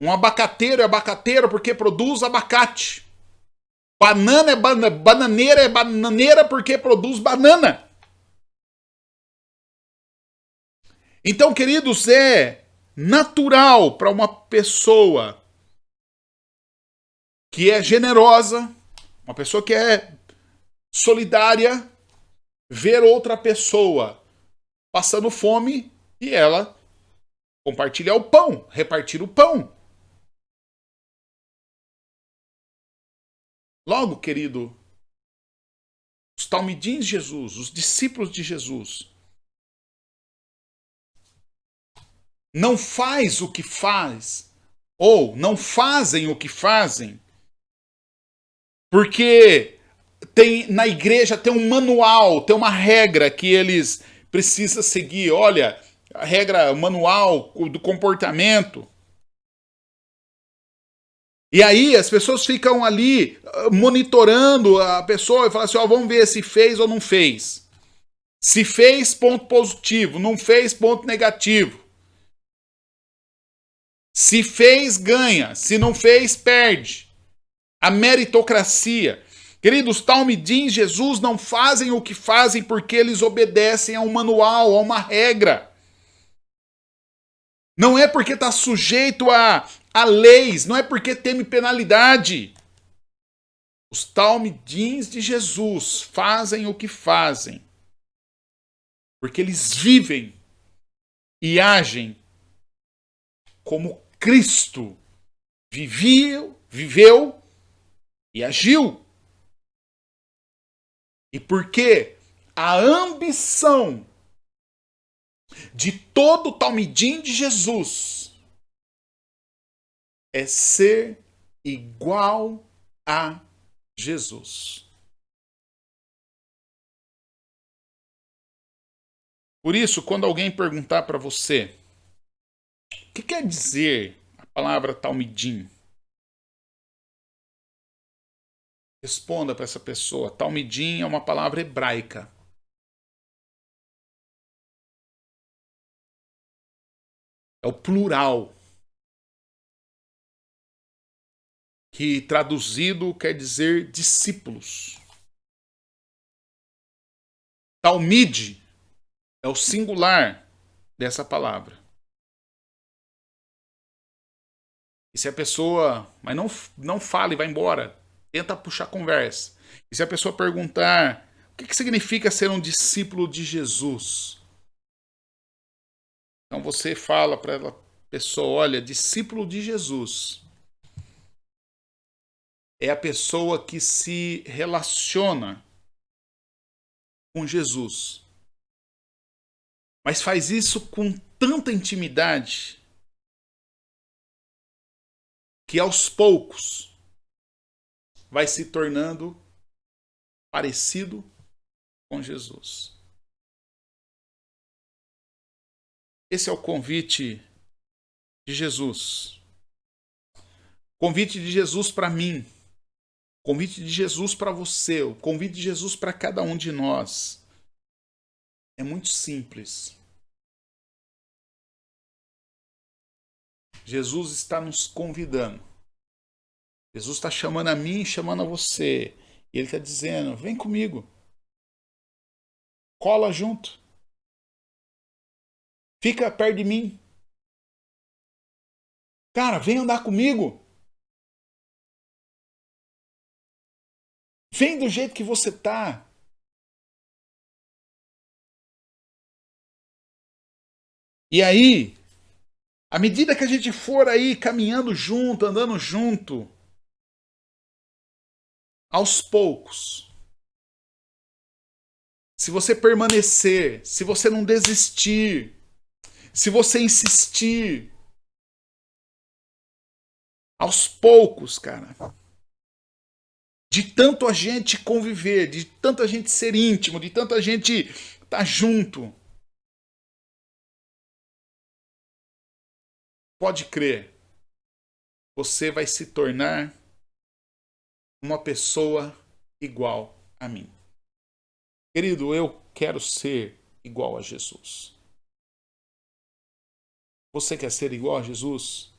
Um abacateiro é abacateiro porque produz abacate. Banana é bananeira porque produz banana. Então, queridos, é natural para uma pessoa que é generosa, uma pessoa que é solidária, ver outra pessoa passando fome e ela compartilhar o pão, repartir o pão. Logo, querido, os talmidins de Jesus, os discípulos de Jesus, não faz o que faz, ou não fazem o que fazem, porque tem na igreja tem um manual, tem uma regra que eles precisam seguir. Olha, a regra, o manual do comportamento. E aí as pessoas ficam ali monitorando a pessoa e falam assim, ó, vamos ver se fez ou não fez. Se fez, ponto positivo. Não fez, ponto negativo. Se fez, ganha. Se não fez, perde. A meritocracia. Queridos, talmidins de Jesus não fazem o que fazem porque eles obedecem a um manual, a uma regra. Não é porque está sujeito a leis, não é porque teme penalidade. Os talmidins de Jesus fazem o que fazem porque eles vivem e agem como Cristo viveu e agiu. E porque a ambição de todo talmidim de Jesus é ser igual a Jesus. Por isso, quando alguém perguntar para você o que quer dizer a palavra talmidim, responda para essa pessoa. Talmidim é uma palavra hebraica. É o plural. Que traduzido quer dizer discípulos. Talmide é o singular dessa palavra. E se a pessoa, mas não fala e vai embora, tenta puxar conversa. E se a pessoa perguntar, o que significa ser um discípulo de Jesus? Então você fala para a pessoa, olha, discípulo de Jesus é a pessoa que se relaciona com Jesus. Mas faz isso com tanta intimidade que aos poucos vai se tornando parecido com Jesus. Esse é o convite de Jesus. Convite de Jesus para mim. Convite de Jesus para você. O convite de Jesus para cada um de nós. É muito simples. Jesus está nos convidando. Jesus está chamando a mim, chamando a você. E Ele está dizendo, vem comigo. Cola junto. Fica perto de mim. Cara, vem andar comigo. Vem do jeito que você tá. E aí, à medida que a gente for aí caminhando junto, andando junto, aos poucos, se você permanecer, se você não desistir, se você insistir, aos poucos, cara, de tanto a gente conviver, de tanta gente ser íntimo, de tanta gente estar junto, pode crer, você vai se tornar uma pessoa igual a mim. Querido, eu quero ser igual a Jesus. Você quer ser igual a Jesus?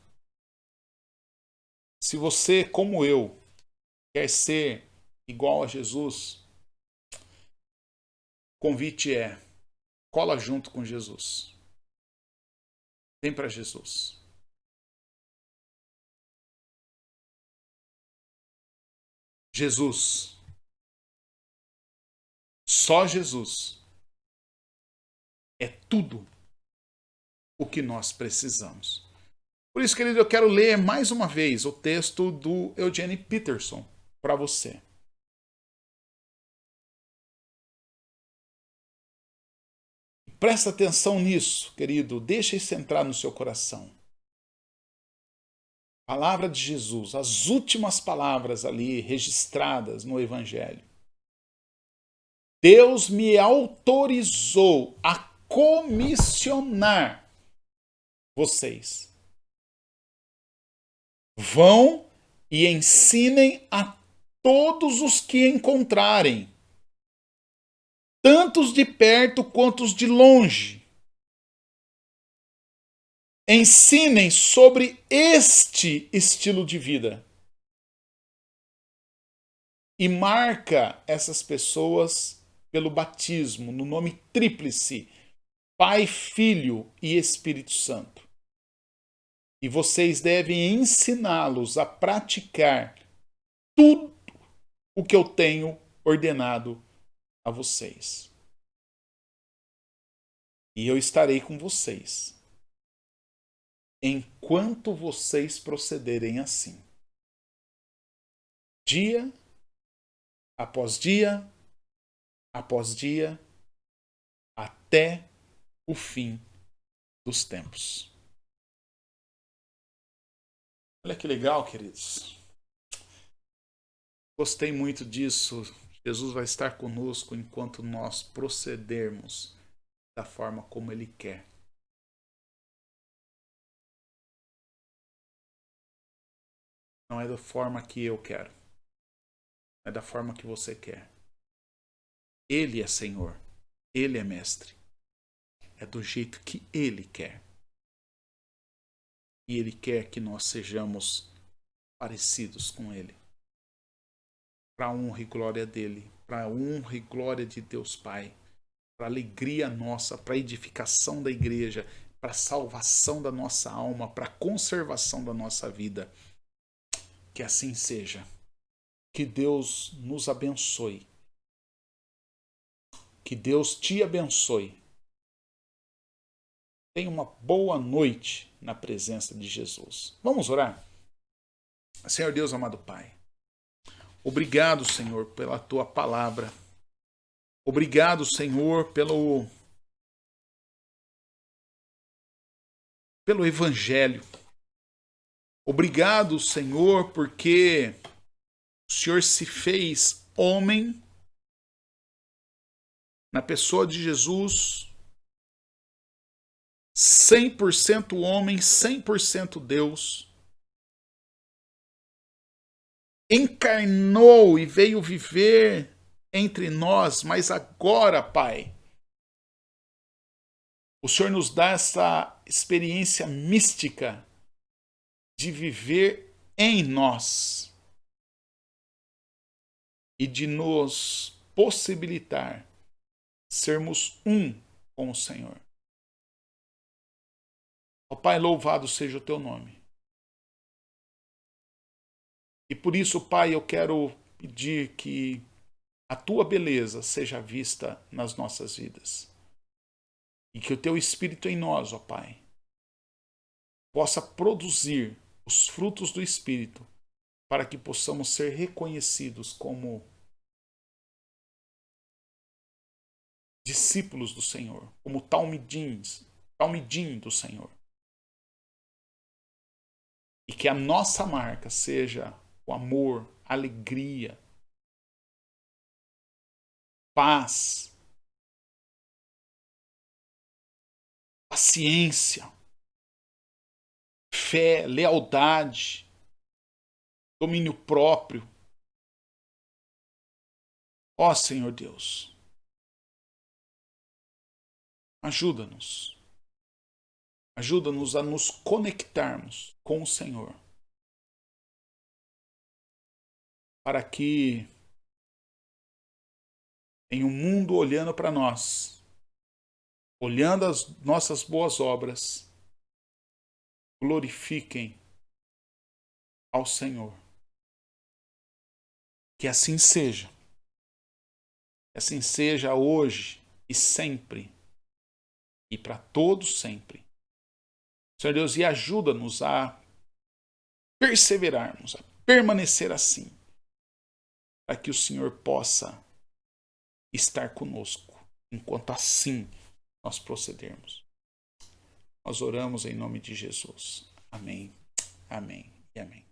Se você, como eu, quer ser igual a Jesus, o convite é: cola junto com Jesus. Vem para Jesus. Jesus, só Jesus é tudo o que nós precisamos. Por isso, querido, eu quero ler mais uma vez o texto do Eugene Peterson para você. Presta atenção nisso, querido. Deixa isso entrar no seu coração. Palavra de Jesus, as últimas palavras ali registradas no Evangelho. Deus me autorizou a comissionar vocês. Vão e ensinem a todos os que encontrarem, tanto os de perto quanto os de longe. Ensinem sobre este estilo de vida. E marca essas pessoas pelo batismo, no nome tríplice, Pai, Filho e Espírito Santo. E vocês devem ensiná-los a praticar tudo o que eu tenho ordenado a vocês. E eu estarei com vocês enquanto vocês procederem assim. Dia após dia, após dia, até o fim dos tempos. Olha que legal, queridos. Gostei muito disso. Jesus vai estar conosco enquanto nós procedermos da forma como Ele quer. Não é da forma que eu quero. É da forma que você quer. Ele é Senhor. Ele é Mestre. É do jeito que Ele quer. E Ele quer que nós sejamos parecidos com Ele. Para a honra e glória dEle. Para a honra e glória de Deus Pai. Para a alegria nossa, para a edificação da igreja, para a salvação da nossa alma, para a conservação da nossa vida. Que assim seja. Que Deus nos abençoe. Que Deus te abençoe. Tenha uma boa noite na presença de Jesus. Vamos orar? Senhor Deus, amado Pai. Obrigado, Senhor, pela tua palavra. Obrigado, Senhor, pelo Evangelho. Obrigado, Senhor, porque o Senhor se fez homem na pessoa de Jesus, 100% homem, 100% Deus. Encarnou e veio viver entre nós, mas agora, Pai, o Senhor nos dá essa experiência mística de viver em nós e de nos possibilitar sermos um com o Senhor. Ó Pai, louvado seja o teu nome. E por isso, Pai, eu quero pedir que a tua beleza seja vista nas nossas vidas. E que o teu Espírito em nós, ó Pai, possa produzir os frutos do Espírito para que possamos ser reconhecidos como discípulos do Senhor, como talmidim do Senhor. E que a nossa marca seja o amor, alegria, paz, paciência, fé, lealdade, domínio próprio. Ó Senhor Deus, ajuda-nos. Ajuda-nos a nos conectarmos com o Senhor. Para que, em um mundo olhando para nós, olhando as nossas boas obras, glorifiquem ao Senhor. Que assim seja. Que assim seja hoje e sempre. E para todos sempre. Senhor Deus, e ajuda-nos a perseverarmos, a permanecer assim, para que o Senhor possa estar conosco, enquanto assim nós procedermos. Nós oramos em nome de Jesus. Amém, amém e amém.